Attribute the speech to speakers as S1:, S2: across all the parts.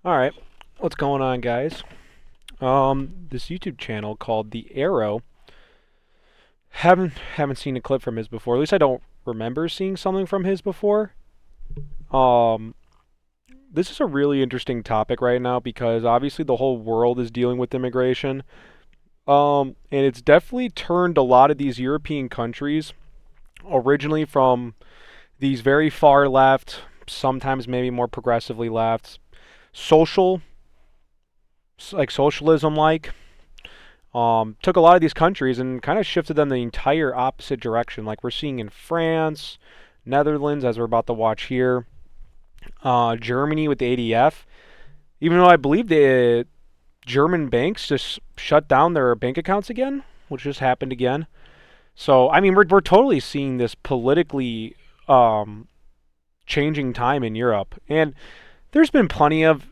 S1: All right, what's going on, guys? This YouTube channel called The Arrow. Haven't seen a clip from his before. At least I don't remember seeing something from his before. Um, this is a really interesting topic right now because obviously the whole world is dealing with immigration. And it's definitely turned a lot of these European countries, originally from these very far left, sometimes maybe more progressively left, social, like socialism, took a lot of these countries and kind of shifted them the entire opposite direction, like we're seeing in France, Netherlands, as we're about to watch here, Germany with the ADF. Even though I believe the German banks just shut down their bank accounts again, which just happened again. So I mean, we're totally seeing this politically um, changing time in Europe, and there's been plenty of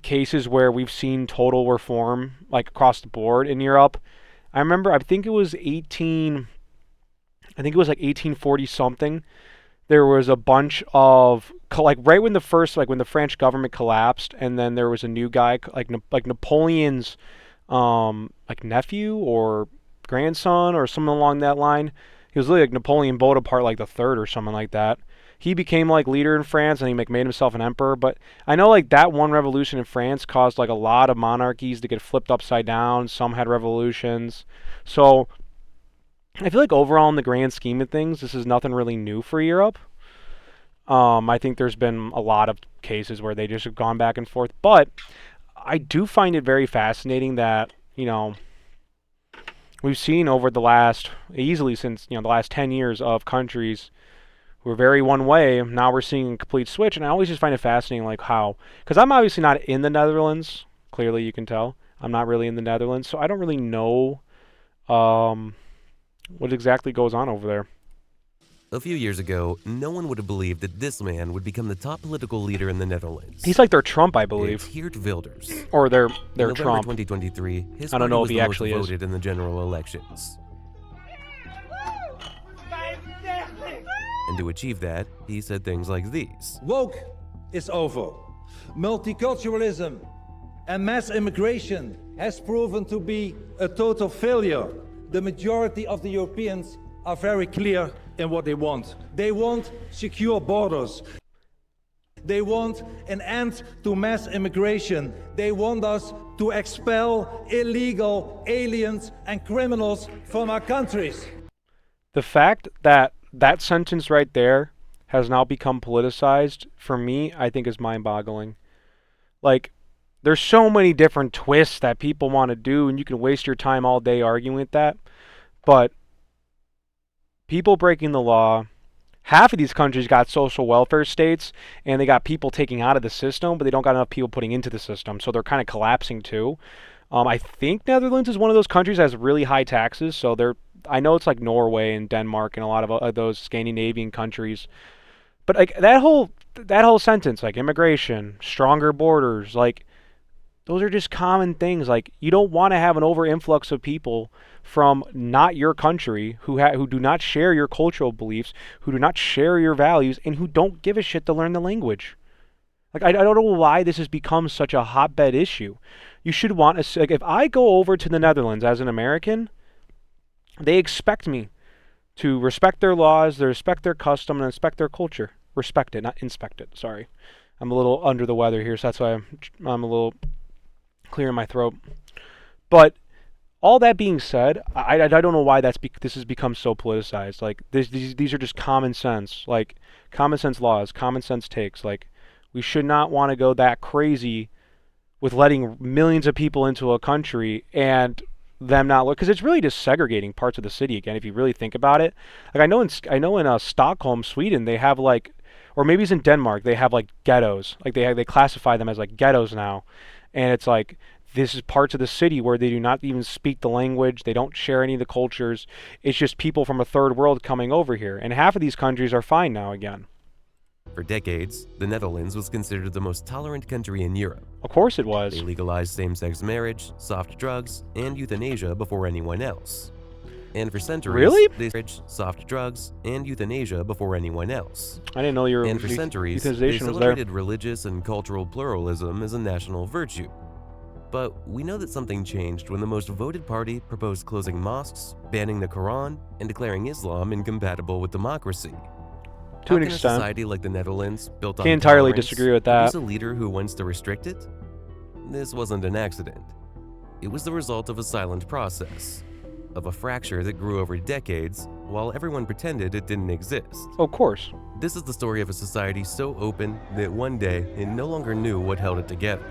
S1: cases where we've seen total reform, like across the board in Europe. I remember, I think it was like 1840 something. There was a bunch of like right when the first, like when the French government collapsed, and then there was a new guy like Napoleon's like nephew or grandson or something along that line. He was really like Napoleon Bonaparte, like the third or something like that. He became like leader in France, and he like made himself an emperor. But I know like that one revolution in France caused like a lot of monarchies to get flipped upside down. Some had revolutions. So I feel like overall, in the grand scheme of things, this is nothing really new for Europe. I think there's been a lot of cases where they just have gone back and forth. But I do find it very fascinating that, we've seen over the last, easily since, the last 10 years of countries who are very one way. Now we're seeing a complete switch. And I always just find it fascinating, like how, because I'm obviously not in the Netherlands. Clearly, you can tell. I'm not really in the Netherlands. So I don't really know um, what exactly goes on over there.
S2: A few years ago, no one would have believed that this man would become the top political leader in the Netherlands.
S1: He's like their Trump, I
S2: It's
S1: believe.
S2: Geert Wilders.
S1: Or their
S2: In November
S1: Trump.
S2: 2023, his
S1: I don't
S2: party
S1: know if
S2: was
S1: he
S2: the most
S1: actually is.
S2: voted in the general elections. And to achieve that, he said things like these.
S3: Woke is over. Multiculturalism and mass immigration has proven to be a total failure. The majority of the Europeans are very clear in what they want. They want secure borders. They want an end to mass immigration. They want us to expel illegal aliens and criminals from our countries.
S1: The fact that that sentence right there has now become politicized, for me, I think is mind-boggling. Like, there's so many different twists that people want to do, and you can waste your time all day arguing with that. But people breaking the law, half of these countries got social welfare states, and they got people taking out of the system, but they don't got enough people putting into the system, so they're kind of collapsing too. I think Netherlands is one of those countries that has really high taxes, so they're. I know it's like Norway and Denmark and a lot of those Scandinavian countries, but like that whole sentence, like immigration, stronger borders, like those are just common things. Like you don't want to have an over influx of people from not your country who do not share your cultural beliefs, who do not share your values, and who don't give a shit to learn the language. Like I don't know why this has become such a hotbed issue. You should want to like if I go over to the Netherlands as an American, they expect me to respect their laws, they respect their custom, and respect their culture. Respect it, not inspect it. Sorry, I'm a little under the weather here, so that's why I'm a little clear in my throat. But all that being said, I don't know why this has become so politicized. Like these are just common sense, like common sense laws, common sense takes. Like we should not want to go that crazy with letting millions of people into a country and them not look, because it's really just segregating parts of the city again. If you really think about it, like I know in Stockholm, Sweden, they have like, or maybe it's in Denmark, they have like ghettos. Like they classify them as like ghettos now, and it's like this is parts of the city where they do not even speak the language, they don't share any of the cultures. It's just people from a third world coming over here, and half of these countries are fine now again.
S2: For decades, the Netherlands was considered the most tolerant country in Europe.
S1: Of course it was.
S2: They legalized same-sex marriage, soft drugs, and euthanasia before anyone else. And for centuries,
S1: Really?
S2: they encouraged soft drugs and euthanasia before anyone else.
S1: I didn't know
S2: And for centuries, they
S1: euthanization was there.
S2: celebrated religious and cultural pluralism as a national virtue. But we know that something changed when the most voted party proposed closing mosques, banning the Quran, and declaring Islam incompatible with democracy.
S1: To
S2: How
S1: an
S2: can a
S1: extent.
S2: society like the Netherlands, built on
S1: Can't entirely
S2: tolerance,
S1: disagree with
S2: produce
S1: that.
S2: a leader who wants to restrict it? This wasn't an accident. It was the result of a silent process, of a fracture that grew over decades while everyone pretended it didn't exist.
S1: Of course.
S2: This is the story of a society so open that one day it no longer knew what held it together.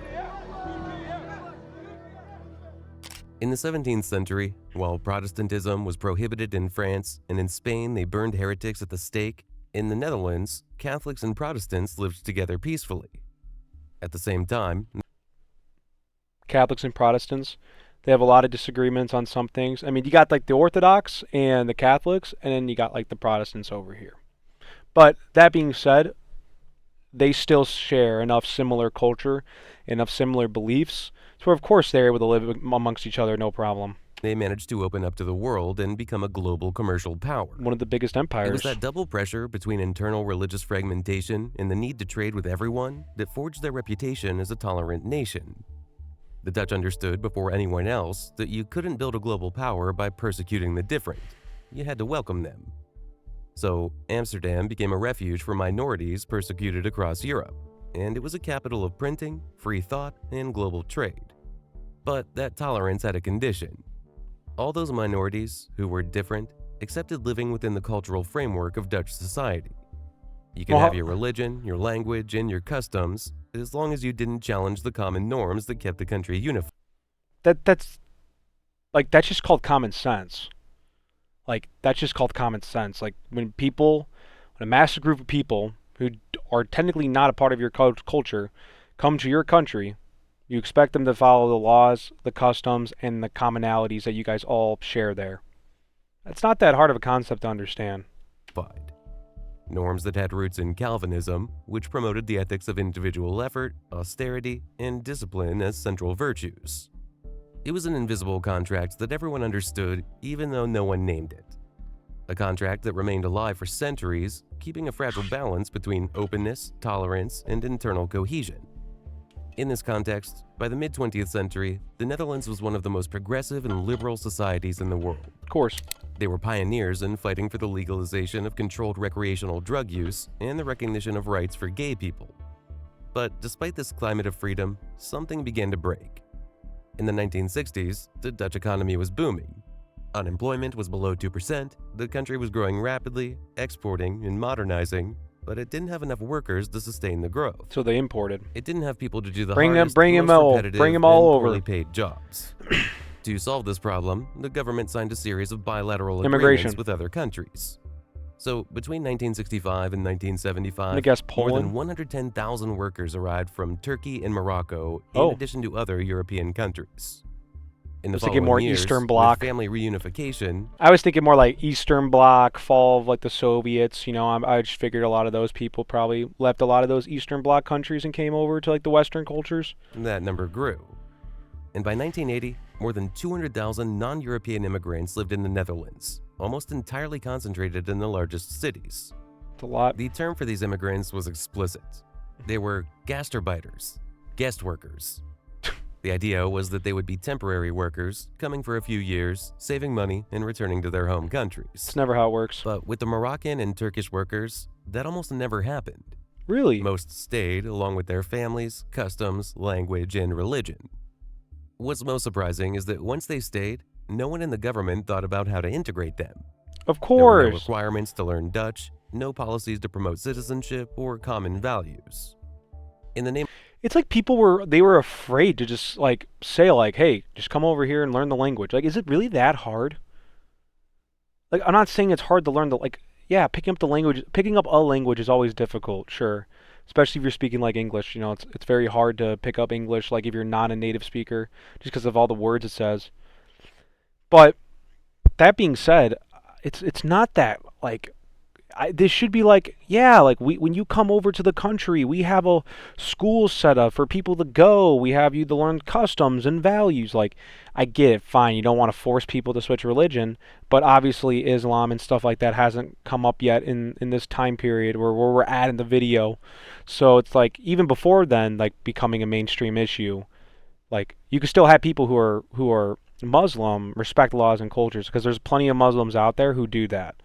S2: In the 17th century, while Protestantism was prohibited in France and in Spain they burned heretics at the stake, in the Netherlands, Catholics and Protestants lived together peacefully. At the same time,
S1: Catholics and Protestants, they have a lot of disagreements on some things. I mean, you got like the Orthodox and the Catholics, and then you got like the Protestants over here. But that being said, they still share enough similar culture, enough similar beliefs, so of course they're able to live amongst each other no problem.
S2: they managed to open up to the world and become a global commercial power.
S1: One of the biggest
S2: It
S1: empires.
S2: was that double pressure between internal religious fragmentation and the need to trade with everyone that forged their reputation as a tolerant nation. The Dutch understood before anyone else that you couldn't build a global power by persecuting the different. You had to welcome them. So, Amsterdam became a refuge for minorities persecuted across Europe, and it was a capital of printing, free thought, and global trade. But that tolerance had a condition. All those minorities, who were different, accepted living within the cultural framework of Dutch society. You could
S1: Well,
S2: have your religion, your language, and your customs, as long as you didn't challenge the common norms that kept the country unified.
S1: that's just called common sense. That's just called common sense. When a massive group of people who are technically not a part of your culture come to your country, you expect them to follow the laws, the customs, and the commonalities that you guys all share there. It's not that hard of a concept to understand.
S2: Norms that had roots in Calvinism, which promoted the ethics of individual effort, austerity, and discipline as central virtues. It was an invisible contract that everyone understood, even though no one named it. A contract that remained alive for centuries, keeping a fragile balance between openness, tolerance, and internal cohesion. In this context, by the mid-20th century, the Netherlands was one of the most progressive and liberal societies in the world.
S1: Of course.
S2: They were pioneers in fighting for the legalization of controlled recreational drug use and the recognition of rights for gay people. But despite this climate of freedom, something began to break. In the 1960s, the Dutch economy was booming. Unemployment was below 2%, the country was growing rapidly, exporting and modernizing, but it didn't have enough workers to sustain the growth.
S1: So they imported.
S2: It didn't have people to do the
S1: Bring
S2: hardest,
S1: them
S2: most
S1: all
S2: repetitive,
S1: over.
S2: and poorly paid jobs. To solve this problem, the government signed a series of bilateral
S1: Immigration.
S2: agreements with other countries. So, between 1965 and 1975,
S1: I guess
S2: more than
S1: Poland.
S2: 110,000 workers arrived from Turkey and Morocco, in
S1: Oh.
S2: addition to other European countries. In the
S1: was thinking
S2: following
S1: more
S2: years,
S1: Eastern
S2: with
S1: Bloc.
S2: family reunification,
S1: I was thinking more like Eastern Bloc, fall of the Soviets. I just figured a lot of those people probably left a lot of those Eastern Bloc countries and came over to the Western cultures.
S2: that number grew. And by 1980, more than 200,000 non-European immigrants lived in the Netherlands, almost entirely concentrated in the largest cities.
S1: It's a lot.
S2: The term for these immigrants was explicit. They were gastarbeiters, guest workers. The idea was that they would be temporary workers, coming for a few years, saving money, and returning to their home countries.
S1: It's never how it works.
S2: But with the Moroccan and Turkish workers, that almost never happened.
S1: Really?
S2: Most stayed, along with their families, customs, language, and religion. What's most surprising is that once they stayed, no one in the government thought about how to integrate them.
S1: Of
S2: There were no
S1: course.
S2: requirements to learn Dutch, no policies to promote citizenship or common values. In the name
S1: It's like people were afraid to just say hey, just come over here and learn the language. Is it really that hard? I'm not saying it's hard to learn yeah, picking up a language is always difficult, sure. Especially if you're speaking English, it's very hard to pick up English if you're not a native speaker just because of all the words it says. But that being said, it's not that this should be like, yeah, like when you come over to the country, we have a school set up for people to go. We have you to learn customs and values. Like, I get it, fine. You don't want to force people to switch religion, but obviously Islam and stuff like that hasn't come up yet in this time period where we're at in the video. So it's like even before then, like becoming a mainstream issue. Like you can still have people who are Muslim respect laws and cultures because there's plenty of Muslims out there who do that.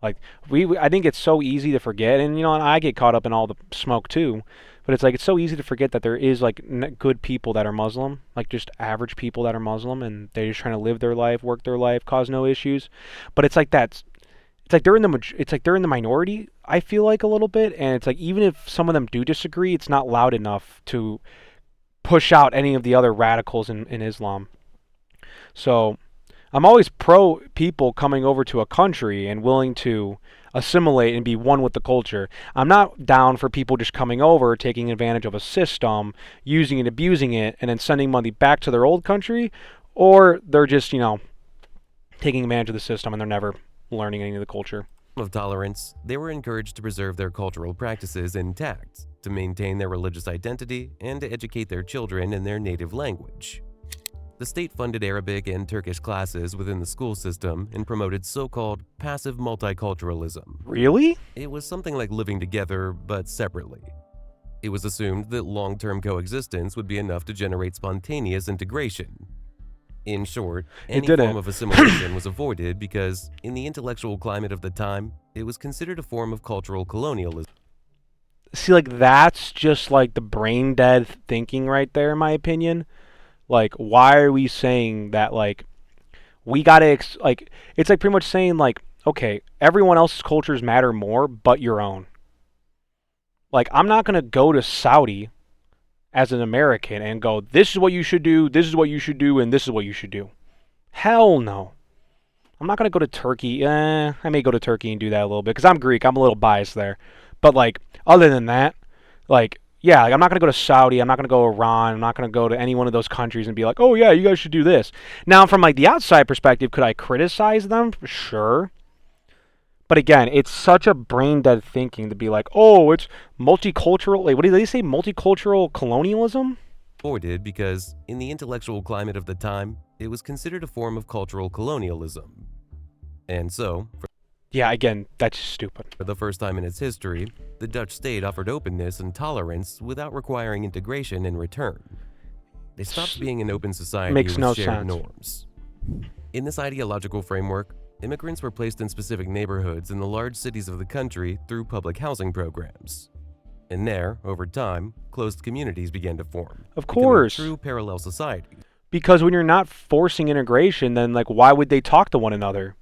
S1: Like I think it's so easy to forget, and and I get caught up in all the smoke too. But it's like it's so easy to forget that there is like good people that are Muslim, like just average people that are Muslim, and they're just trying to live their life, work their life, cause no issues. But it's like it's like it's like they're in the minority. I feel like a little bit, and it's like even if some of them do disagree, it's not loud enough to push out any of the other radicals in Islam. So I'm always pro people coming over to a country and willing to assimilate and be one with the culture. I'm not down for people just coming over, taking advantage of a system, using it, abusing it, and then sending money back to their old country, or they're just, taking advantage of the system and they're never learning any of the culture.
S2: Of tolerance, they were encouraged to preserve their cultural practices intact, to maintain their religious identity, and to educate their children in their native language. The state funded Arabic and Turkish classes within the school system and promoted so-called passive multiculturalism.
S1: Really?
S2: It was something like living together, but separately. It was assumed that long-term coexistence would be enough to generate spontaneous integration. In short, any form of assimilation was avoided because, in the intellectual climate of the time, it was considered a form of cultural colonialism.
S1: See, like, that's just like the brain dead thinking right there, in my opinion. Like, why are we saying that, like, we gotta, like, it's like pretty much saying, like, okay, everyone else's cultures matter more, but your own. Like, I'm not gonna go to Saudi as an American and go, this is what you should do, this is what you should do, and this is what you should do. Hell no. I'm not gonna go to Turkey. I may go to Turkey and do that a little bit, because I'm Greek, I'm a little biased there. But, like, other than that, like, yeah, like I'm not going to go to Saudi, I'm not going to go to Iran, I'm not going to go to any one of those countries and be like, oh yeah, you guys should do this. Now, from like the outside perspective, could I criticize them? Sure. But again, it's such a brain-dead thinking to be like, oh, it's multicultural, like, what did they say, multicultural colonialism?
S2: Avoided because, in the intellectual climate of the time, it was considered a form of cultural colonialism. And so,
S1: yeah, again, that's stupid.
S2: For the first time in its history, the Dutch state offered openness and tolerance without requiring integration in return. They stopped being an open society with shared norms. In this ideological framework, immigrants were placed in specific neighborhoods in the large cities of the country through public housing programs. And there, over time, closed communities began to form.
S1: Of course.
S2: True parallel societies.
S1: Because when you're not forcing integration, then like why would they talk to one another?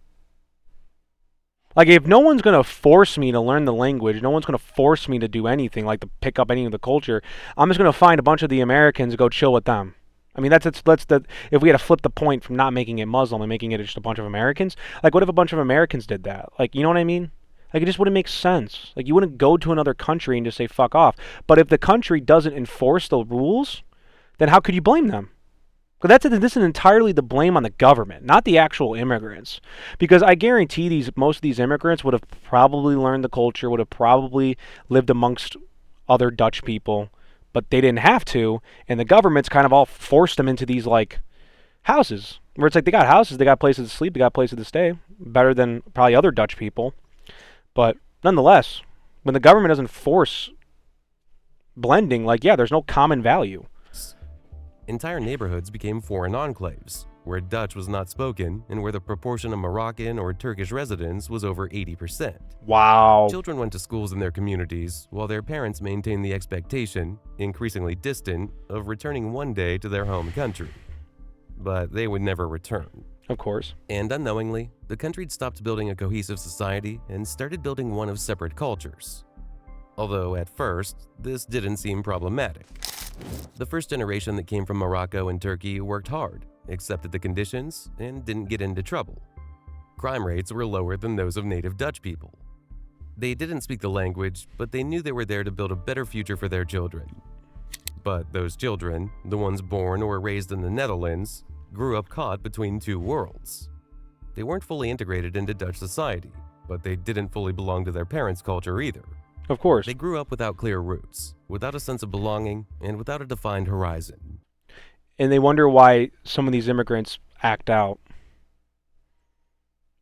S1: Like, if no one's going to force me to learn the language, no one's going to force me to do anything, like to pick up any of the culture, I'm just going to find a bunch of the Americans and go chill with them. I mean, that's the, if we had to flip the point from not making it Muslim and making it just a bunch of Americans, like, what if a bunch of Americans did that? Like, you know what I mean? Like, it just wouldn't make sense. Like, you wouldn't go to another country and just say, fuck off. But if the country doesn't enforce the rules, then how could you blame them? But this is entirely the blame on the government, not the actual immigrants. Because I guarantee most of these immigrants would have probably learned the culture, would have probably lived amongst other Dutch people, but they didn't have to, and the government's kind of all forced them into these, like, houses. Where it's like they got houses, they got places to sleep, they got places to stay. Better than probably other Dutch people. But nonetheless, when the government doesn't force blending, like, yeah, there's no common value.
S2: Entire neighborhoods became foreign enclaves, where Dutch was not spoken and where the proportion of Moroccan or Turkish residents was over 80%.
S1: Wow.
S2: Children went to schools in their communities, while their parents maintained the expectation, increasingly distant, of returning one day to their home country. But they would never return.
S1: Of course.
S2: And unknowingly, the country stopped building a cohesive society and started building one of separate cultures. Although at first, this didn't seem problematic. The first generation that came from Morocco and Turkey worked hard, accepted the conditions, and didn't get into trouble. Crime rates were lower than those of native Dutch people. They didn't speak the language, but they knew they were there to build a better future for their children. But those children, the ones born or raised in the Netherlands, grew up caught between two worlds. They weren't fully integrated into Dutch society, but they didn't fully belong to their parents' culture either.
S1: Of course.
S2: They grew up without clear roots, without a sense of belonging, and without a defined horizon.
S1: And they wonder why some of these immigrants act out.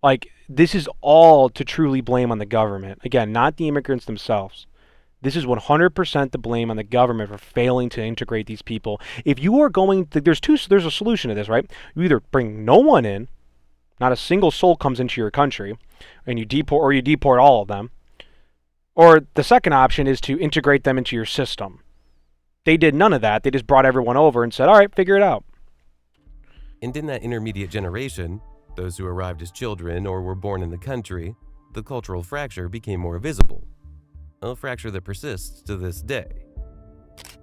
S1: Like, this is all to truly blame on the government. Again, not the immigrants themselves. This is 100% the blame on the government for failing to integrate these people. If you are going to, there's a solution to this, right? You either bring no one in, not a single soul comes into your country, and you deport all of them. Or the second option is to integrate them into your system. They did none of that. They just brought everyone over and said, all right, figure it out.
S2: And in that intermediate generation, those who arrived as children or were born in the country, the cultural fracture became more visible. A fracture that persists to this day.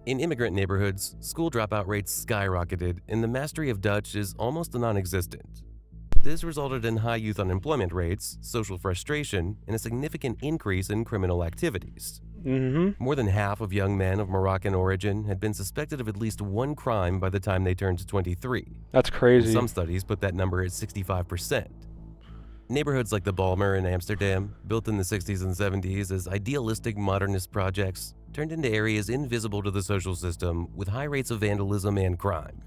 S2: In immigrant neighborhoods, school dropout rates skyrocketed, and the mastery of Dutch is almost non-existent. This resulted in high youth unemployment rates, social frustration, and a significant increase in criminal activities. More than half of young men of Moroccan origin had been suspected of at least one crime by the time they turned 23.
S1: That's crazy.
S2: Some studies put that number at 65%. Neighborhoods like the Balmer in Amsterdam, built in the 60s and 70s as idealistic modernist projects, turned into areas invisible to the social system with high rates of vandalism and crime.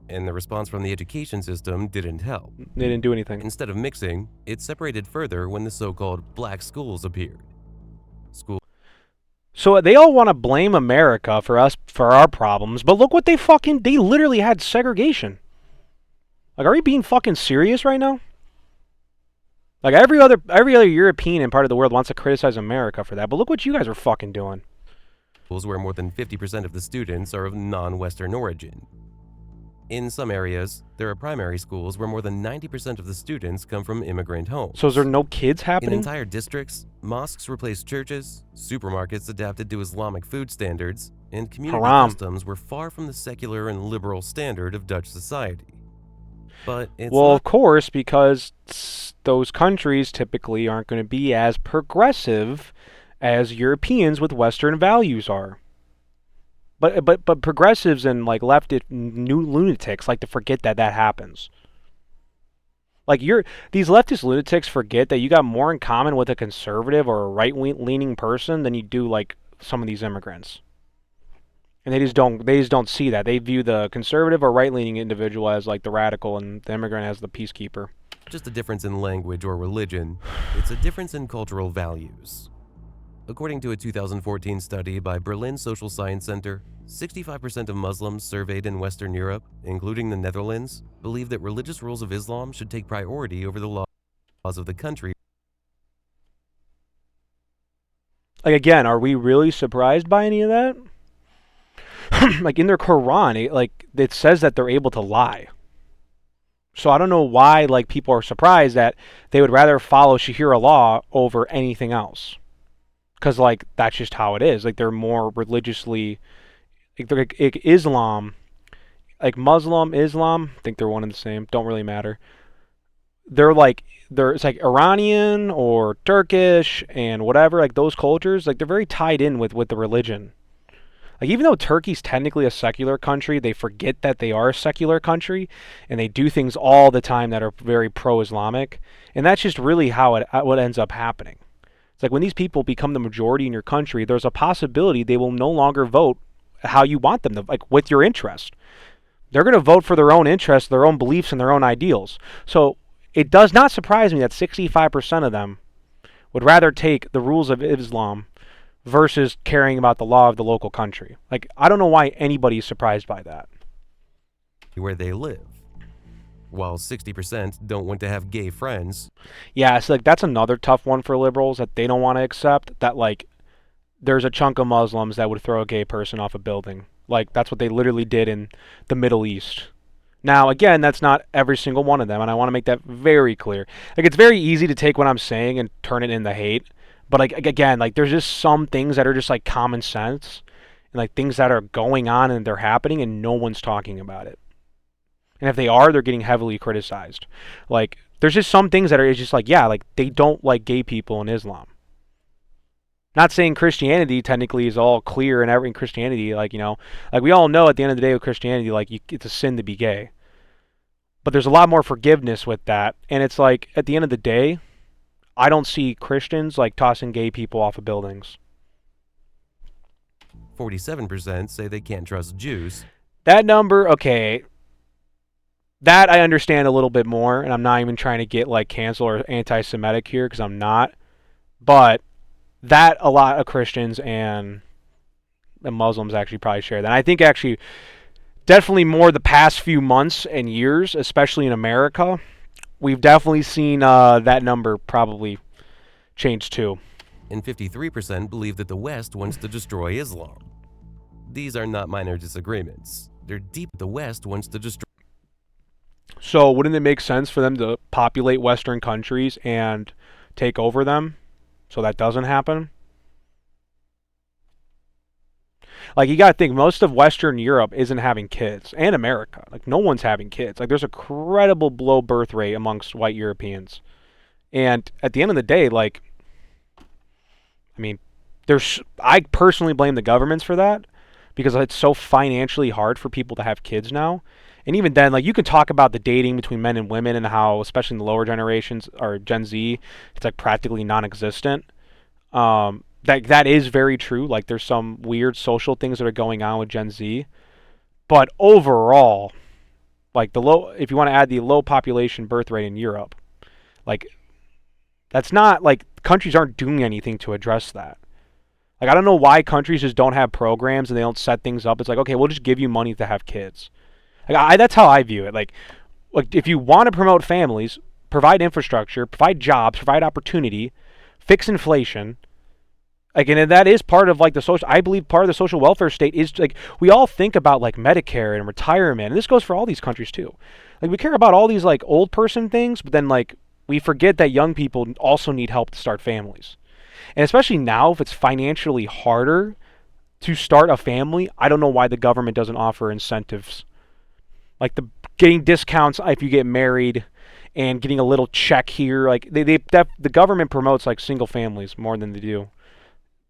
S2: And the response from the education system didn't help.
S1: They didn't do anything.
S2: Instead of mixing, it separated further when the so-called black schools appeared.
S1: So they all want to blame America for our problems, but look what they literally had segregation. Like, are we being fucking serious right now? Like, every other European and part of the world wants to criticize America for that, but look what you guys are fucking doing.
S2: Schools where more than 50% of the students are of non-Western origin. In some areas, there are primary schools where more than 90% of the students come from immigrant homes.
S1: So is there no kids happening?
S2: In entire districts, mosques replaced churches, supermarkets adapted to Islamic food standards, and community customs were far from the secular and liberal standard of Dutch society. But it's
S1: of course, because those countries typically aren't going to be as progressive as Europeans with Western values are. But progressives and like leftist new lunatics like to forget that happens. Like these leftist lunatics forget that you got more in common with a conservative or a right-leaning person than you do like some of these immigrants. And they just don't see that. They view the conservative or right-leaning individual as like the radical and the immigrant as the peacekeeper.
S2: Just a difference in language or religion. It's a difference in cultural values. According to a 2014 study by Berlin Social Science Center, 65% of Muslims surveyed in Western Europe, including the Netherlands, believe that religious rules of Islam should take priority over the laws of the country.
S1: Like, again, are we really surprised by any of that? Like, in their Quran, it says that they're able to lie. So I don't know why, like, people are surprised that they would rather follow Sharia law over anything else. Because, like, that's just how it is. Like, they're more religiously... Like Islam, like Muslim, Islam, I think they're one and the same. Don't really matter. It's like Iranian or Turkish and whatever, like those cultures, like they're very tied in with the religion. Like, even though Turkey's technically a secular country, they forget that they are a secular country, and they do things all the time that are very pro-Islamic, and that's just really what ends up happening. It's like when these people become the majority in your country, there's a possibility they will no longer vote how you want them to, like with your interest. They're going to vote for their own interests, their own beliefs, and their own ideals. So it does not surprise me that 65% of them would rather take the rules of Islam versus caring about the law of the local country. Like, I don't know why anybody is surprised by that.
S2: Where they live. While 60% don't want to have gay friends.
S1: Yeah, so like that's another tough one for liberals that they don't want to accept, that like there's a chunk of Muslims that would throw a gay person off a building. Like, that's what they literally did in the Middle East. Now, again, that's not every single one of them, and I want to make that very clear. Like, it's very easy to take what I'm saying and turn it into hate, but, like, again, like, there's just some things that are just, like, common sense, and, like, things that are going on and they're happening, and no one's talking about it. And if they are, they're getting heavily criticized. Like, there's just some things that are just, like, yeah, like, they don't like gay people in Islam. Not saying Christianity technically is all clear and in Christianity, like, you know, like we all know at the end of the day with Christianity, like it's a sin to be gay. But there's a lot more forgiveness with that. And it's like, at the end of the day, I don't see Christians like tossing gay people off of buildings.
S2: 47% say they can't trust Jews.
S1: That number, okay, that I understand a little bit more, and I'm not even trying to get like cancel or anti-Semitic here because I'm not. But that a lot of Christians and the Muslims actually probably share that. And I think actually definitely more the past few months and years, especially in America, we've definitely seen that number probably change too.
S2: And 53% believe that the West wants to destroy Islam. These are not minor disagreements. They're deep. The West wants to destroy.
S1: So wouldn't it make sense for them to populate Western countries and take over them so that doesn't happen? Like, you got to think, most of Western Europe isn't having kids, and America. Like, no one's having kids. Like, there's a credible low birth rate amongst white Europeans. And at the end of the day, like, I mean, I personally blame the governments for that because it's so financially hard for people to have kids now. And even then, like, you can talk about the dating between men and women and how, especially in the lower generations or Gen Z, it's like practically non-existent. That is very true. Like, there's some weird social things that are going on with Gen Z, but overall, like if you want to add the low population birth rate in Europe, like, that's not like countries aren't doing anything to address that. Like, I don't know why countries just don't have programs and they don't set things up. It's like, okay, we'll just give you money to have kids. Like, that's how I view it. Like if you want to promote families, provide infrastructure, provide jobs, provide opportunity, fix inflation. Like, and that is part of like the social. I believe part of the social welfare state is like we all think about like Medicare and retirement, and this goes for all these countries too. Like, we care about all these like old person things, but then like we forget that young people also need help to start families, and especially now if it's financially harder to start a family, I don't know why the government doesn't offer incentives, like getting discounts if you get married, and getting a little check here. Like the government promotes like single families more than they do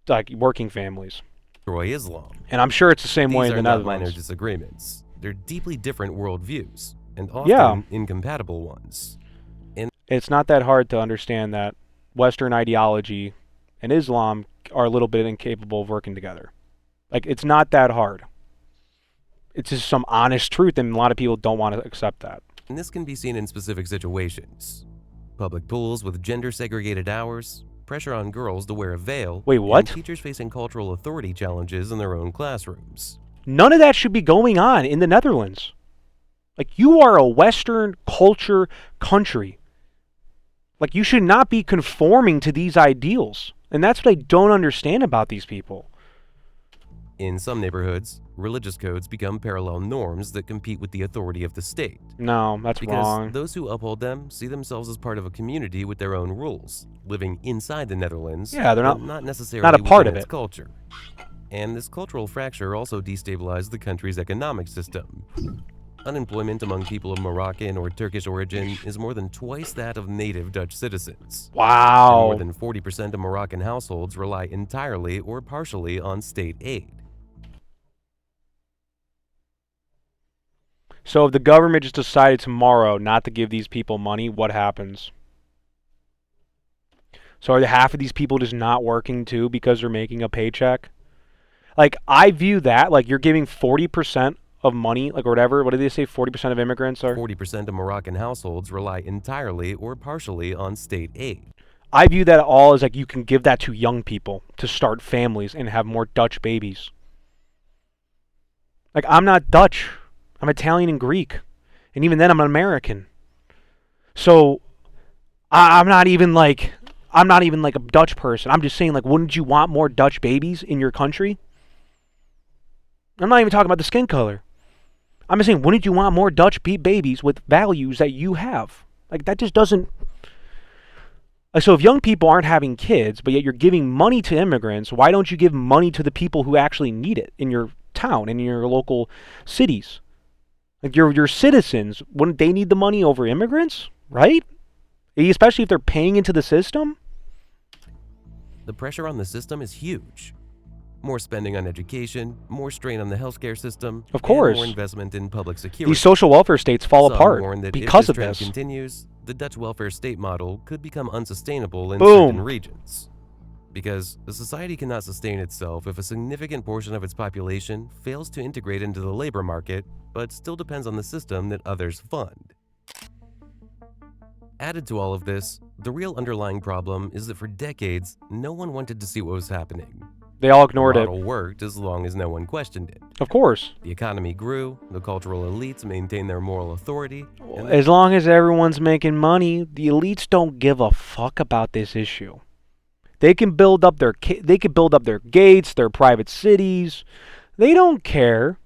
S1: like working families.
S2: Destroy Islam.
S1: And I'm sure it's the same way in the
S2: Netherlands. These are not minor disagreements. They're deeply different worldviews, and often incompatible ones.
S1: It's not that hard to understand that Western ideology and Islam are a little bit incapable of working together. Like, it's not that hard. It's just some honest truth, and a lot of people don't want to accept that.
S2: And this can be seen in specific situations. Public pools with gender-segregated hours, pressure on girls to wear a veil.
S1: Wait, what?
S2: And teachers facing cultural authority challenges in their own classrooms.
S1: None of that should be going on in the Netherlands. Like, you are a Western culture country. Like, you should not be conforming to these ideals. And that's what I don't understand about these people.
S2: In some neighborhoods, religious codes become parallel norms that compete with the authority of the state.
S1: No, that's wrong.
S2: Because those who uphold them see themselves as part of a community with their own rules, living inside the Netherlands.
S1: Yeah, they're
S2: not necessarily
S1: not a part of
S2: its
S1: it.
S2: Culture. And this cultural fracture also destabilized the country's economic system. Unemployment among people of Moroccan or Turkish origin is more than twice that of native Dutch citizens.
S1: Wow.
S2: And more than 40% of Moroccan households rely entirely or partially on state aid.
S1: So if the government just decided tomorrow not to give these people money, what happens? So are the half of these people just not working too because they're making a paycheck? Like, I view that, like, you're giving 40% of money, like, or whatever. What did they say 40% of immigrants are?
S2: 40% of Moroccan households rely entirely or partially on state aid.
S1: I view that all as like you can give that to young people to start families and have more Dutch babies. Like, I'm not Dutch. I'm Italian and Greek. And even then, I'm an American. So, I'm not even like a Dutch person. I'm just saying, like, wouldn't you want more Dutch babies in your country? I'm not even talking about the skin color. I'm just saying, wouldn't you want more Dutch babies with values that you have? Like, that just doesn't... Like, so if young people aren't having kids, but yet you're giving money to immigrants, why don't you give money to the people who actually need it in your town and in your local cities? Like, your citizens, wouldn't they need the money over immigrants, right? Especially if they're paying into the system?
S2: The pressure on the system is huge. More spending on education, more strain on the healthcare system,
S1: of course,
S2: and more investment in public security.
S1: These social welfare states fall apart because of
S2: this.
S1: this.
S2: Continues, the Dutch welfare state model could become unsustainable in
S1: Boom.
S2: certain regions. Because a society cannot sustain itself if a significant portion of its population fails to integrate into the labor market, but still depends on the system that others fund. Added to all of this, the real underlying problem is that for decades, no one wanted to see what was happening.
S1: They all
S2: The
S1: ignored it.
S2: model worked as long as no one questioned it.
S1: Of course.
S2: The economy grew, the cultural elites maintained their moral authority, and
S1: As long as everyone's making money, the elites don't give a fuck about this issue. They can build up their gates, their private cities. They don't care.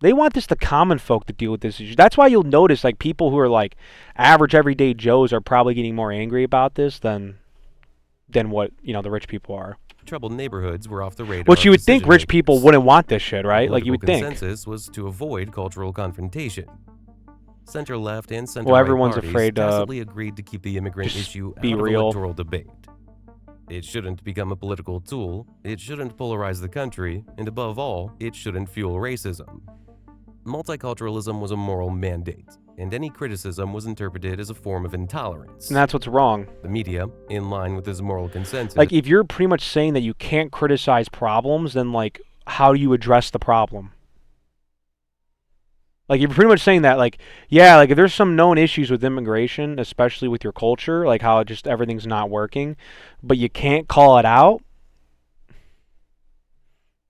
S1: They want the common folk to deal with this issue. That's why you'll notice like people who are like average everyday Joes are probably getting more angry about this than what, the rich people are.
S2: troubled neighborhoods were off the radar.
S1: Which you would think rich people wouldn't want this shit, right? Like you would think.
S2: The consensus was to avoid cultural confrontation. Center-left and center-right
S1: everyone's
S2: parties
S1: afraid to
S2: tacitly agreed to keep the immigrant
S1: just
S2: issue
S1: be
S2: out
S1: real.
S2: of electoral debate. It shouldn't become a political tool, it shouldn't polarize the country, and above all, it shouldn't fuel racism. Multiculturalism was a moral mandate, and any criticism was interpreted as a form of intolerance.
S1: And that's what's wrong.
S2: The media, in line with this moral consensus,
S1: Like if you're pretty much saying that you can't criticize problems, then like how do you address the problem? Like you're pretty much saying that like, yeah, like if there's some known issues with immigration, especially with your culture, like how just everything's not working, but you can't call it out,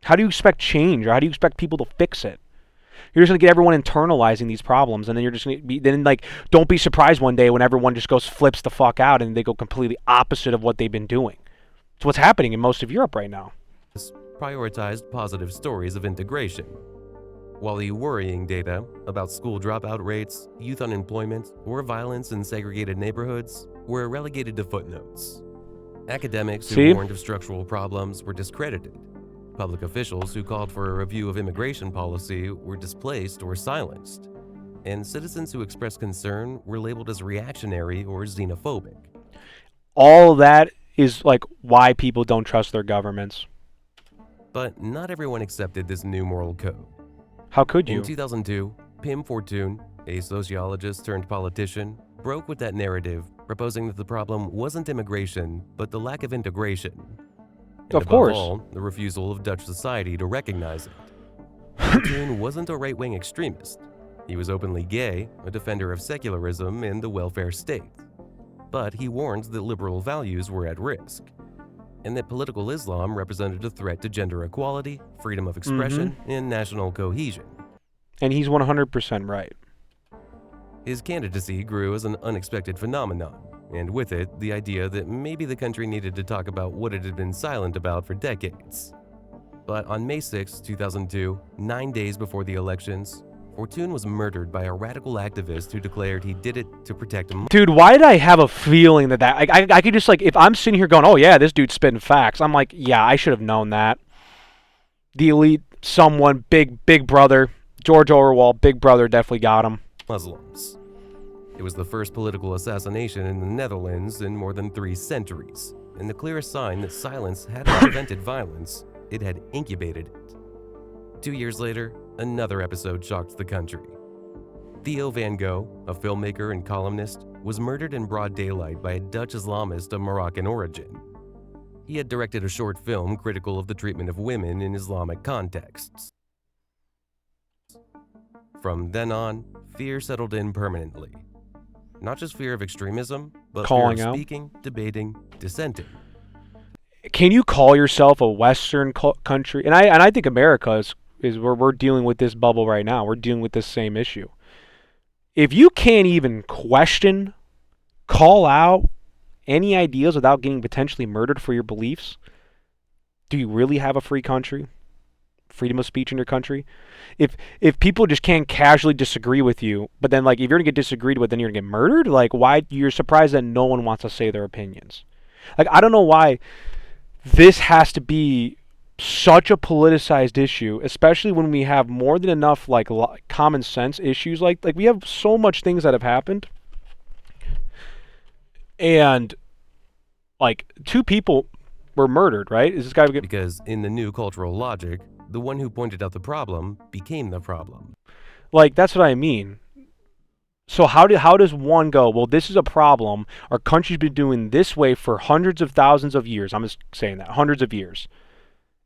S1: how do you expect change, or how do you expect people to fix it? You're just gonna get everyone internalizing these problems, and then you're just gonna be don't be surprised one day when everyone just flips the fuck out and they go completely opposite of what they've been doing. It's what's happening in most of Europe right now.
S2: prioritized positive stories of integration, while the worrying data about school dropout rates, youth unemployment, or violence in segregated neighborhoods were relegated to footnotes. Academics who warned of structural problems were discredited. Public officials who called for a review of immigration policy were displaced or silenced. And citizens who expressed concern were labeled as reactionary or xenophobic.
S1: All that is like why people don't trust their governments.
S2: But not everyone accepted this new moral code.
S1: How could you?
S2: In 2002, Pim Fortuyn, a sociologist turned politician, broke with that narrative, proposing that the problem wasn't immigration, but the lack of integration. And
S1: Of
S2: above
S1: course.
S2: all, the refusal of Dutch society to recognize it. Fortuyn wasn't a right-wing extremist. He was openly gay, a defender of secularism and the welfare state. But he warned that liberal values were at risk, and that political Islam represented a threat to gender equality, freedom of expression, and national cohesion.
S1: And he's 100% right.
S2: His candidacy grew as an unexpected phenomenon, and with it, the idea that maybe the country needed to talk about what it had been silent about for decades. But on May 6, 2002, 9 days before the elections, Fortuyn was murdered by a radical activist who declared he did it to protect him.
S1: Dude, why did I have a feeling that I could just like, if I'm sitting here going, oh yeah, this dude's spitting facts, I'm like, yeah, I should have known that. The elite, someone, big brother, George Orwell, big brother definitely got him.
S2: Muslims. It was the first political assassination in the Netherlands in more than 3 centuries, and the clearest sign that silence hadn't prevented violence, it had incubated it. 2 years later, another episode shocked the country. Theo van Gogh, a filmmaker and columnist, was murdered in broad daylight by a Dutch Islamist of Moroccan origin. He had directed a short film critical of the treatment of women in Islamic contexts. From then on, fear settled in permanently. Not just fear of extremism, but
S1: Calling
S2: fear of
S1: out.
S2: speaking, debating, dissenting.
S1: Can you call yourself a Western country? And I think America is where we're dealing with this bubble right now. We're dealing with this same issue. If you can't even question, call out any ideas without getting potentially murdered for your beliefs, do you really have a free country? Freedom of speech in your country? If people just can't casually disagree with you, but then like if you're gonna get disagreed with, then you're gonna get murdered? Like why you're surprised that no one wants to say their opinions? Like I don't know why this has to be such a politicized issue, especially when we have more than enough like common sense issues. Like we have so much things that have happened, and like 2 people were murdered. Right? Is this guy get?
S2: Because in the new cultural logic, the one who pointed out the problem became the problem.
S1: Like that's what I mean. So how does one go, well, this is a problem. Our country's been doing this way for hundreds of thousands of years. I'm just saying that, hundreds of years.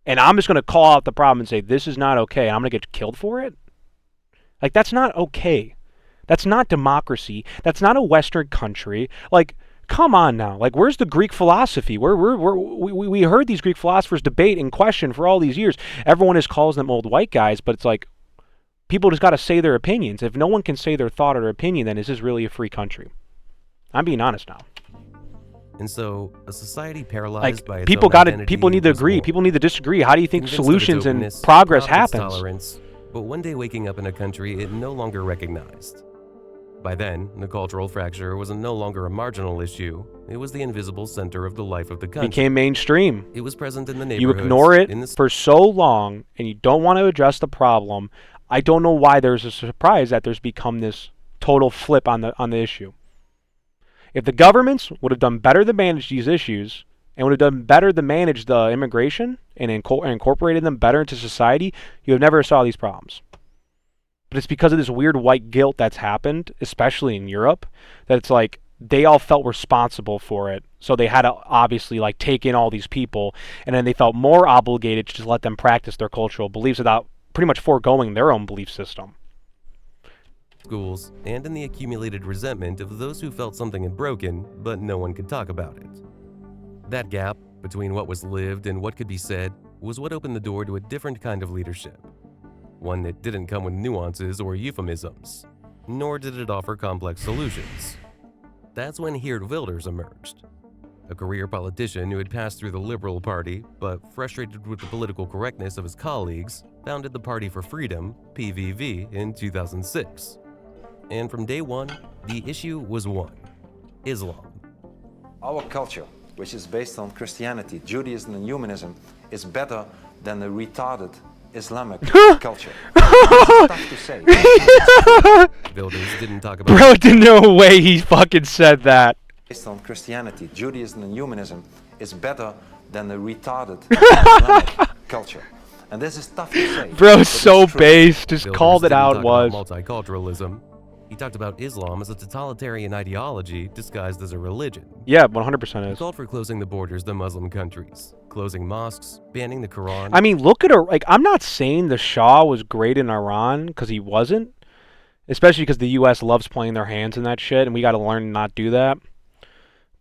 S1: And I'm just going to call out the problem and say, this is not okay. And I'm going to get killed for it? Like, that's not okay. That's not democracy. That's not a Western country. Like, come on now. Like, where's the Greek philosophy? We heard these Greek philosophers debate and question for all these years. Everyone just calls them old white guys, but it's like, people just got to say their opinions. If no one can say their thought or opinion, then is this really a free country? I'm being honest now.
S2: And so, a society paralyzed by
S1: Like,
S2: its
S1: people
S2: own
S1: got to,
S2: identity
S1: people need to
S2: was
S1: agree.
S2: more
S1: People need to disagree. How do you think
S2: convinced of its
S1: solutions and
S2: openness,
S1: progress
S2: proud of its
S1: happens?
S2: tolerance, but one day waking up in a country it no longer recognized. By then, the cultural fracture was no longer a marginal issue. It was the invisible center of the life of the country.
S1: Became mainstream.
S2: It was present in the
S1: You
S2: neighborhoods.
S1: ignore it
S2: in the
S1: for so long, and you don't want to address the problem. I don't know why there's a surprise that there's become this total flip on the issue. If the governments would have done better to manage these issues and would have done better to manage the immigration and incorporated them better into society, you would never saw these problems. But it's because of this weird white guilt that's happened, especially in Europe, that it's like they all felt responsible for it. So they had to obviously like take in all these people, and then they felt more obligated to just let them practice their cultural beliefs without pretty much foregoing their own belief system.
S2: schools and in the accumulated resentment of those who felt something had broken, but no one could talk about it. That gap between what was lived and what could be said was what opened the door to a different kind of leadership. One that didn't come with nuances or euphemisms, nor did it offer complex solutions. That's when Geert Wilders emerged, a career politician who had passed through the Liberal Party, but frustrated with the political correctness of his colleagues, founded the Party for Freedom, PVV, in 2006. And from day one, the issue was one: Islam.
S3: Our culture, which is based on Christianity, Judaism and humanism, is better than the retarded Islamic culture. It's tough to say.
S2: Wilders didn't talk about
S1: Bro, there's no way he fucking said that.
S3: Based on Christianity, Judaism and humanism is better than the retarded Islamic culture. And this is tough to say.
S1: Bro,
S3: but
S1: so
S3: it's true.
S1: based. Just
S2: Wilders
S1: called it
S2: didn't
S1: out
S2: talk
S1: was.
S2: about multiculturalism. He talked about Islam as a totalitarian ideology disguised as a religion.
S1: Yeah, 100%
S2: He
S1: is.
S2: called for closing the borders to Muslim countries, closing mosques, banning the Quran.
S1: I mean, look at her. Like, I'm not saying the Shah was great in Iran, because he wasn't. Especially because the U.S. loves playing their hands in that shit, and we got to learn to not do that.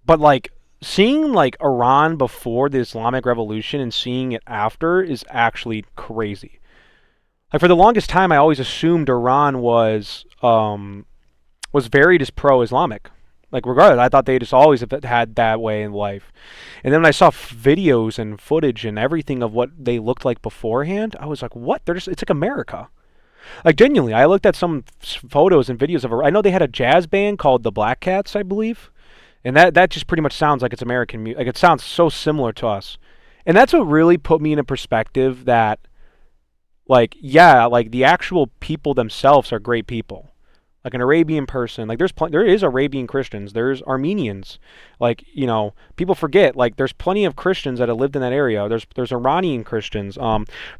S1: But, like, seeing, like, Iran before the Islamic Revolution and seeing it after is actually crazy. Like, for the longest time, I always assumed Iran was very just pro-Islamic. Like, regardless, I thought they just always have had that way in life. And then when I saw videos and footage and everything of what they looked like beforehand, I was like, what? It's like America. Like, genuinely, I looked at some photos and videos of I know they had a jazz band called the Black Cats, I believe. And that just pretty much sounds like it's American music. Like, it sounds so similar to us. And that's what really put me in a perspective that, like, yeah, like, the actual people themselves are great people. Like, an Arabian person, like, there is Arabian Christians, there's Armenians. Like, you know, people forget, like, there's plenty of Christians that have lived in that area. There's Iranian Christians.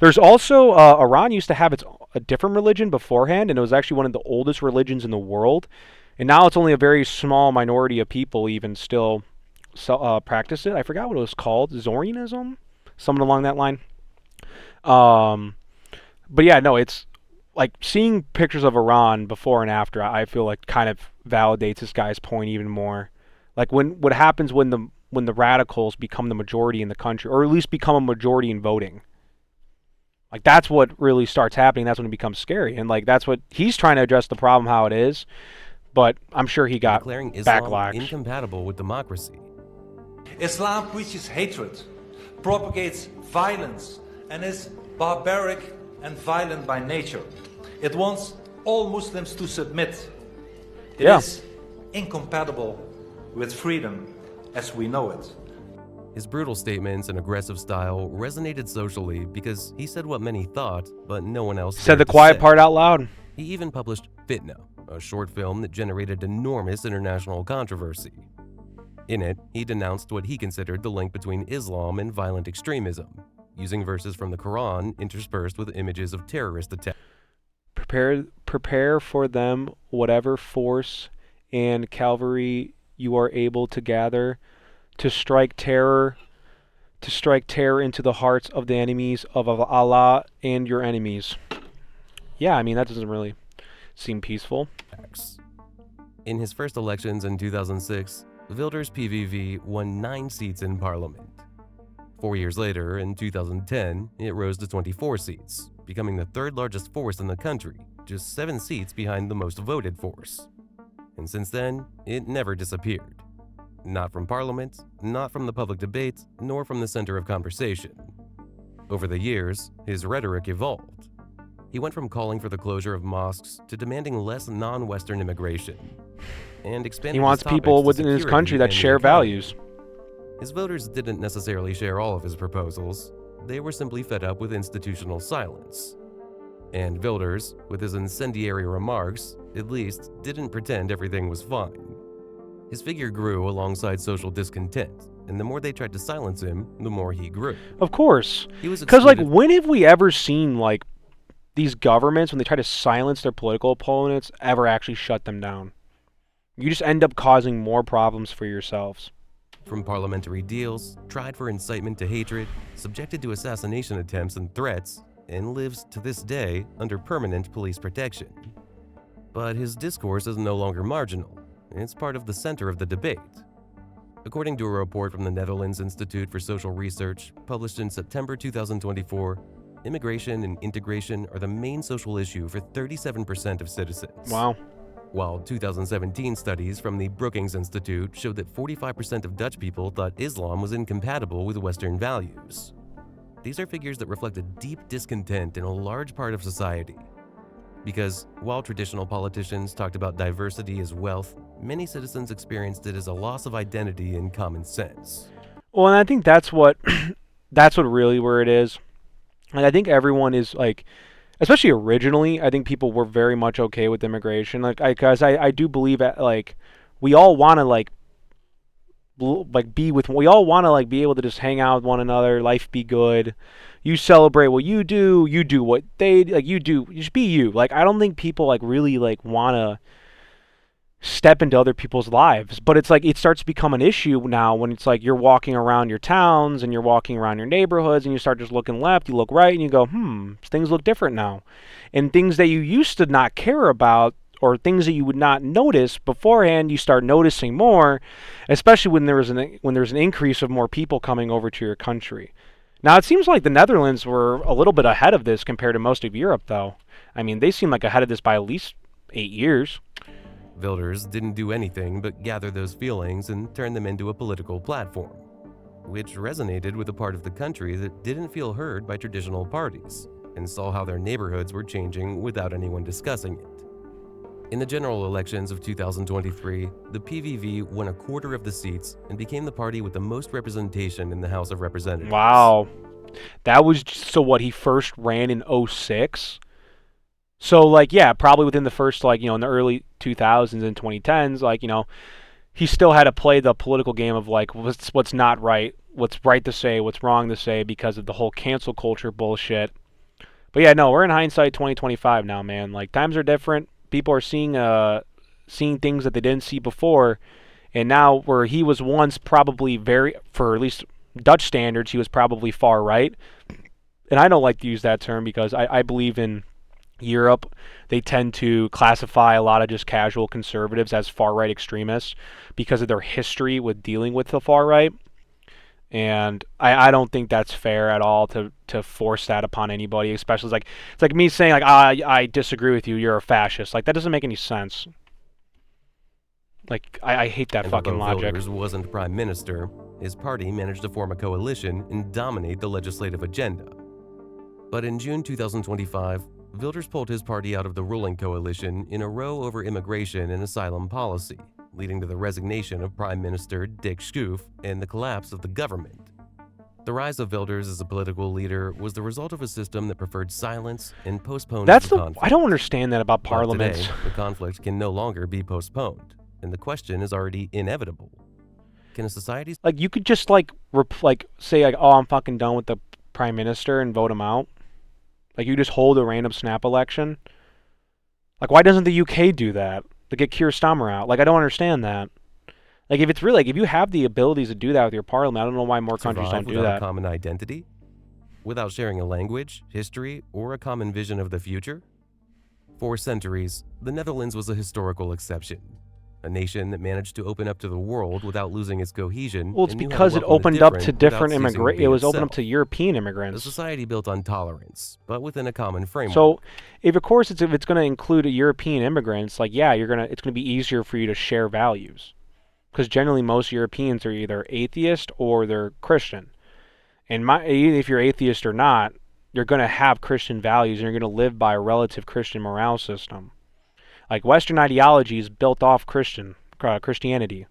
S1: There's also, Iran used to have a different religion beforehand, and it was actually one of the oldest religions in the world. And now it's only a very small minority of people even still practice it. I forgot what it was called. Zoroastrianism? Something along that line. But yeah, no, it's like seeing pictures of Iran before and after, I feel like kind of validates this guy's point even more. Like, what happens when the radicals become the majority in the country, or at least become a majority in voting. Like, that's what really starts happening. That's when it becomes scary. And, like, that's what he's trying to address the problem how it is. But I'm sure he got
S2: declaring Islam
S1: backlash.
S2: incompatible with democracy.
S3: Islam preaches hatred, propagates violence, and is barbaric and violent by nature. It wants all Muslims to submit. It is incompatible with freedom as we know it.
S2: His brutal statements and aggressive style resonated socially because he said what many thought, but no one else
S1: Said the
S2: dared to
S1: quiet
S2: say.
S1: part out loud.
S2: He even published Fitna, a short film that generated enormous international controversy. In it, he denounced what he considered the link between Islam and violent extremism, using verses from the Quran interspersed with images of terrorist attacks.
S1: prepare for them whatever force and cavalry you are able to gather to strike terror into the hearts of the enemies of Allah and your enemies. Yeah, I mean, that doesn't really seem peaceful.
S2: In his first elections in 2006, Wilders' PVV won 9 seats in parliament. 4 years later, in 2010, it rose to 24 seats, becoming the third largest force in the country, just 7 seats behind the most voted force. And since then, it never disappeared. Not from parliament, not from the public debate, nor from the center of conversation. Over the years, his rhetoric evolved. He went from calling for the closure of mosques to demanding less non-Western immigration, and expanded
S1: He wants
S2: his topics
S1: people
S2: to
S1: within his
S2: security
S1: country that
S2: and the
S1: share
S2: economy.
S1: values.
S2: His voters didn't necessarily share all of his proposals. They were simply fed up with institutional silence. And Wilders, with his incendiary remarks, at least didn't pretend everything was fine. His figure grew alongside social discontent, and the more they tried to silence him, the more he grew.
S1: Of course.
S2: He was
S1: Because, like,
S2: excluded
S1: when have we ever seen, like, these governments, when they try to silence their political opponents, ever actually shut them down? You just end up causing more problems for yourselves.
S2: from parliamentary deals, tried for incitement to hatred, subjected to assassination attempts and threats, and lives to this day under permanent police protection. But his discourse is no longer marginal. It's part of the center of the debate. According to a report from the Netherlands Institute for Social Research, published in September 2024, immigration and integration are the main social issue for 37% of citizens.
S1: Wow.
S2: While 2017 studies from the Brookings Institute showed that 45% of Dutch people thought Islam was incompatible with Western values. These are figures that reflect a deep discontent in a large part of society. Because while traditional politicians talked about diversity as wealth, many citizens experienced it as a loss of identity and common sense.
S1: Well, and I think that's what that's what really where it is. Like, I think everyone is like, especially originally, I think people were very much okay with immigration. Like, because I do believe that, like, we all want to we all want to be able to just hang out with one another, life be good. You celebrate what you do what they like, you just be you. Like, I don't think people really want to step into other people's lives, but it's like it starts to become an issue now when it's like you're walking around your towns and you're walking around your neighborhoods and you start just looking left, you look right, and you go, things look different now. And things that you used to not care about, or things that you would not notice beforehand, you start noticing more, especially when there's an increase of more people coming over to your country. Now, it seems like the Netherlands were a little bit ahead of this compared to most of Europe, though. I mean, they seem like ahead of this by at least 8 years.
S2: Wilders didn't do anything but gather those feelings and turn them into a political platform, which resonated with a part of the country that didn't feel heard by traditional parties and saw how their neighborhoods were changing without anyone discussing it. In the general elections of 2023, the PVV won a quarter of the seats and became the party with the most representation in the House of Representatives.
S1: Wow. That was so what, he first ran in 2006? So, yeah, probably within the first, in the early 2000s and 2010s, he still had to play the political game of, what's not right, what's right to say, what's wrong to say because of the whole cancel culture bullshit. But, yeah, no, we're in hindsight 2025 now, man. Times are different. People are seeing things that they didn't see before. And now, where he was once probably for at least Dutch standards, he was probably far right. And I don't like to use that term because I believe in Europe, they tend to classify a lot of just casual conservatives as far-right extremists because of their history with dealing with the far-right. And I don't think that's fair at all to force that upon anybody, especially it's like me saying I disagree with you, you're a fascist. That doesn't make any sense. I hate that
S2: And
S1: fucking
S2: although
S1: logic.
S2: Wilders wasn't prime minister, his party managed to form a coalition and dominate the legislative agenda. But in June 2025, Wilders pulled his party out of the ruling coalition in a row over immigration and asylum policy, leading to the resignation of Prime Minister Dick Schoof and the collapse of the government. The rise of Wilders as a political leader was the result of a system that preferred silence and postponed the conflict.
S1: I don't understand that about
S2: But
S1: parliaments.
S2: today, the conflict can no longer be postponed, and the question is already inevitable. Can a society...
S1: You could just say oh, I'm fucking done with the prime minister and vote him out. You just hold a random snap election. Like, why doesn't the UK do that to get Keir Starmer out? Like, I don't understand that. Like, if it's really, like, if you have the abilities to do that with your parliament, I don't know why more countries
S2: Survive
S1: don't do
S2: without a
S1: that.
S2: common identity? Without sharing a language, history, or a common vision of the future? For centuries, the Netherlands was a historical exception. A nation that managed to open up to the world without losing its cohesion
S1: Well, it's
S2: and knew how to
S1: because it
S2: welcome the
S1: opened up to
S2: different without
S1: different
S2: ceasing to
S1: immigrant.
S2: be
S1: It was opened up
S2: itself.
S1: to European
S2: A
S1: immigrants.
S2: society built on tolerance, but within a common framework.
S1: So, if of course if it's going to include European immigrants, like yeah, it's going to be easier for you to share values, because generally most Europeans are either atheist or they're Christian. And even if you're atheist or not, you're going to have Christian values and you're going to live by a relative Christian morale system. Like Western ideology is built off Christianity.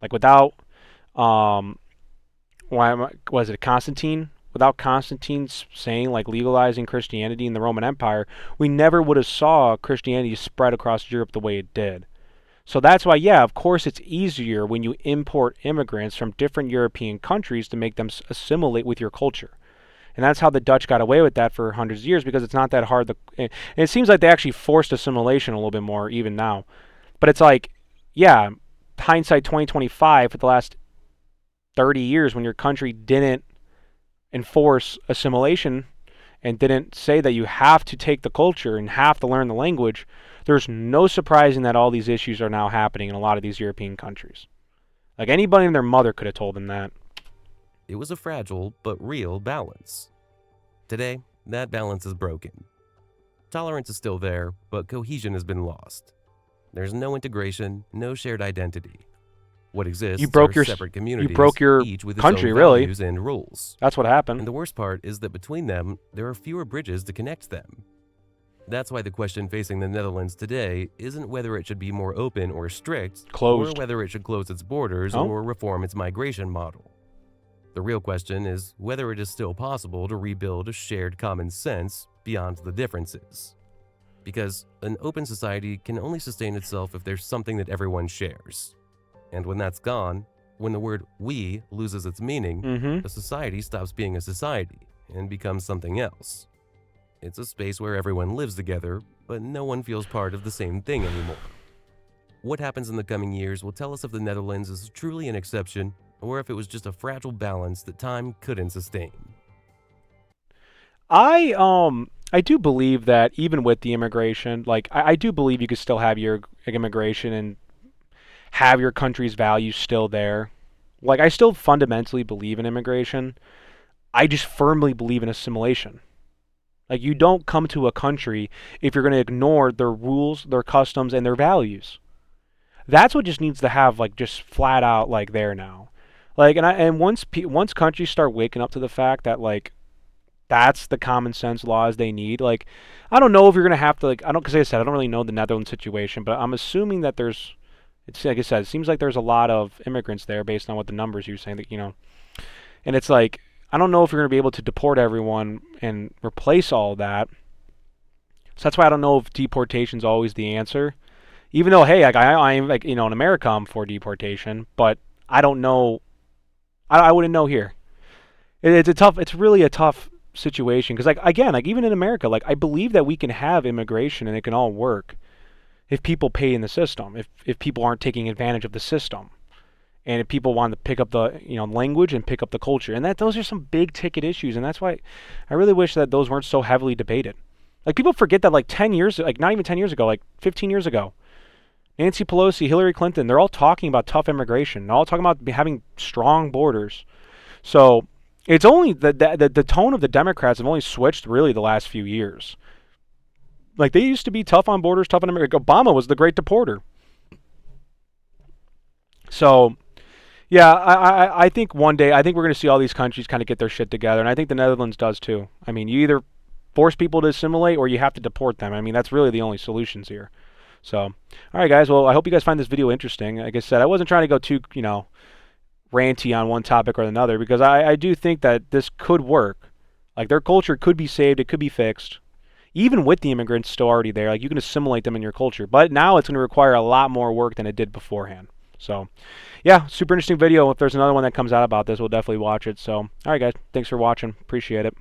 S1: Like without, why was it Constantine? Without Constantine saying like legalizing Christianity in the Roman Empire, we never would have saw Christianity spread across Europe the way it did. So that's why, yeah, of course it's easier when you import immigrants from different European countries to make them assimilate with your culture. And that's how the Dutch got away with that for hundreds of years, because it's not that hard. And it seems like they actually forced assimilation a little bit more even now. But it's like, yeah, hindsight 2025 for the last 30 years when your country didn't enforce assimilation and didn't say that you have to take the culture and have to learn the language, there's no surprising that all these issues are now happening in a lot of these European countries. Like anybody and their mother could have told them that.
S2: It was a fragile but real balance. Today, that balance is broken. Tolerance is still there, but cohesion has been lost. There's no integration, no shared identity. What exists are separate communities,
S1: you broke your
S2: each with its
S1: country,
S2: own
S1: really.
S2: values and rules.
S1: That's what happened.
S2: And the worst part is that between them, there are fewer bridges to connect them. That's why the question facing the Netherlands today isn't whether it should be more open or strict,
S1: Closed.
S2: or whether it should close its borders or reform its migration model. The real question is whether it is still possible to rebuild a shared common sense beyond the differences. Because an open society can only sustain itself if there's something that everyone shares. And when that's gone, when the word we loses its meaning, a society stops being a society and becomes something else. It's a space where everyone lives together, but no one feels part of the same thing anymore. What happens in the coming years will tell us if the Netherlands is truly an exception or if it was just a fragile balance that time couldn't sustain.
S1: I do believe that even with the immigration, like I do believe you could still have your immigration and have your country's values still there. Like I still fundamentally believe in immigration. I just firmly believe in assimilation. Like you don't come to a country if you're going to ignore their rules, their customs, and their values. That's what just needs to have like just flat out like there now. Like and once countries start waking up to the fact that like that's the common sense laws they need. Like I don't know if you're going to have to like I don't because like I said I don't really know the Netherlands situation, but I'm assuming that there's it's like I said, it seems like there's a lot of immigrants there based on what the numbers you're saying that and it's like I don't know if you're going to be able to deport everyone and replace all of that. So that's why I don't know if deportation's always the answer. Even though, hey, like I'm like in America I'm for deportation, but I don't know. I wouldn't know here. It's really a tough situation because like again, like even in America, like I believe that we can have immigration and it can all work if people pay in the system, if people aren't taking advantage of the system. And if people want to pick up the language and pick up the culture, and those are some big ticket issues, and that's why I really wish that those weren't so heavily debated. Like people forget that like 10 years, like not even 10 years ago, like 15 years ago, Nancy Pelosi, Hillary Clinton, they're all talking about tough immigration. They're all talking about having strong borders. So it's only the tone of the Democrats have only switched really the last few years. Like they used to be tough on borders, tough on immigration. Obama was the great deporter. So. Yeah, I think one day, I think we're going to see all these countries kind of get their shit together, and I think the Netherlands does too. I mean, you either force people to assimilate or you have to deport them. I mean, that's really the only solutions here. So, all right, guys, well, I hope you guys find this video interesting. Like I said, I wasn't trying to go too, ranty on one topic or another, because I do think that this could work. Like, their culture could be saved, it could be fixed. Even with the immigrants still already there, like, you can assimilate them in your culture. But now it's going to require a lot more work than it did beforehand. So, yeah, super interesting video. If there's another one that comes out about this, we'll definitely watch it. So, all right, guys, thanks for watching. Appreciate it.